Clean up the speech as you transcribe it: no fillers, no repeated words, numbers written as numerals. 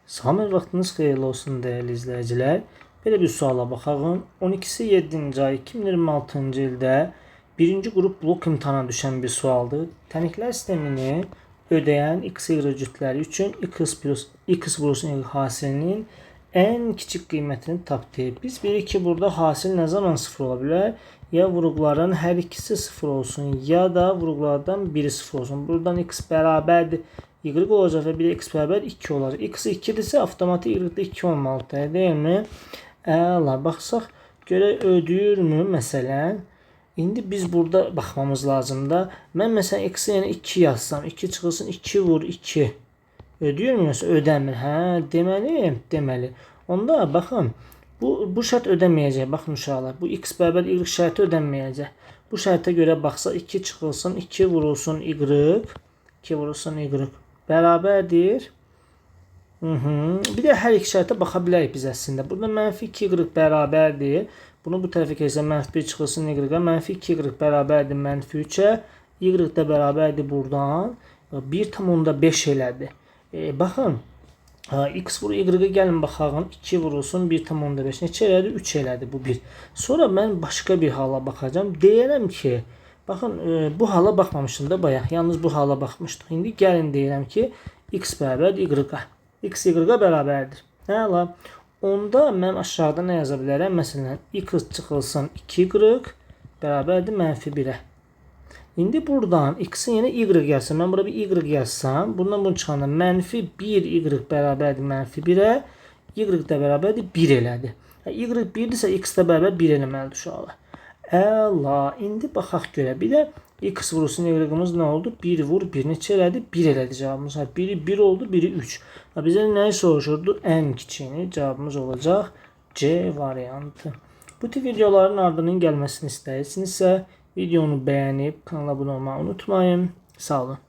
Salam, vaxtınız xeyirli olsun değerli izləyicilər. Belə bir suala baxalım. 12-si 7-ci ay 2026-cı ildə 1-ci qrup blok imtahana düşən bir sualdır. Təniklər sistemini ödəyən x, y cütləri üçün x plus y hasilinin ən kiçik qiymətini tap deyib. Biz bilirik ki, burada hasil nə zaman 0 ola bilər? Ya vurğuların hər ikisi 0 olsun, ya da vurğulardan biri 0 olsun. Buradan x bərabərdir y olacaq və bir də x bərabər 2 olacaq. X 2-dirsə avtomatik y-də 2 olmalıdır, deyilmi? Əla, baxsaq görək ödəyirmi məsələn? İndi biz burada baxmamız lazımdır. Mən məsələn x-i yəni 2 yazsam, 2 çıxılsın 2 vur 2. Ödəyirmi yoxsa ödəmir? Hə, deməli. Onda baxın, bu şərt ödəməyəcək. Baxın uşaqlar, bu x bərabər y şərti ödənməyəcək. Bu şərtə görə baxsaq 2 çıxılsın 2 vurulsun y, 2 vurulsun y bərabərdir. Bir də hər iki şərtə baxa bilərik biz əslində. Burada mənfi 2y bərabərdir. Bunu bu tərəfə keçsəm mənfi 1 çıxılsın y-ə, mənfi 2y bərabərdir mənfi 3-ə. Y də bərabərdir buradan. 1,5 elədir. Baxın, x vur y-ə gəlin baxağın. 2 vurulsun 1,5. Neçə elədi? 3 elədi bu 1. Sonra mən başqa bir hala baxacağım. Deyərəm ki, baxın, bu hala baxmamışdım da bayaq. Yalnız bu hala baxmışdıq. İndi gəlin deyirəm ki, x bərabər y-ə. X y-ə bərabərdir. Həla, onda mən aşağıda nə yaza bilərəm? Məsələn, x çıxılsın 2y bərabərdir mənfi 1-ə. İndi buradan x-in yenə y gəlsin. Mən burada bir y yazsam, bundan bunu çıxanda mənfi 1y bərabərdir mənfi 1-ə. Y də bərabərdir 1 elədi. Y 1-dirsə x də bərabər 1 eləməlidir uşaqlar. Əla, indi baxaq görə. Bir də x vurulsun y-ımız nə oldu? 1 vur 1 neçə elədi? 1 elədi cavabımız. Biri 1 oldu, biri 3. Bizə nəyi soruşurdu? Ən kiçiyini. Cavabımız olacaq C variantı. Bu tip videoların ardının gəlməsini istəyirsinizsə videonu bəyənib kanala abunə olmayı unutmayın. Sağ olun.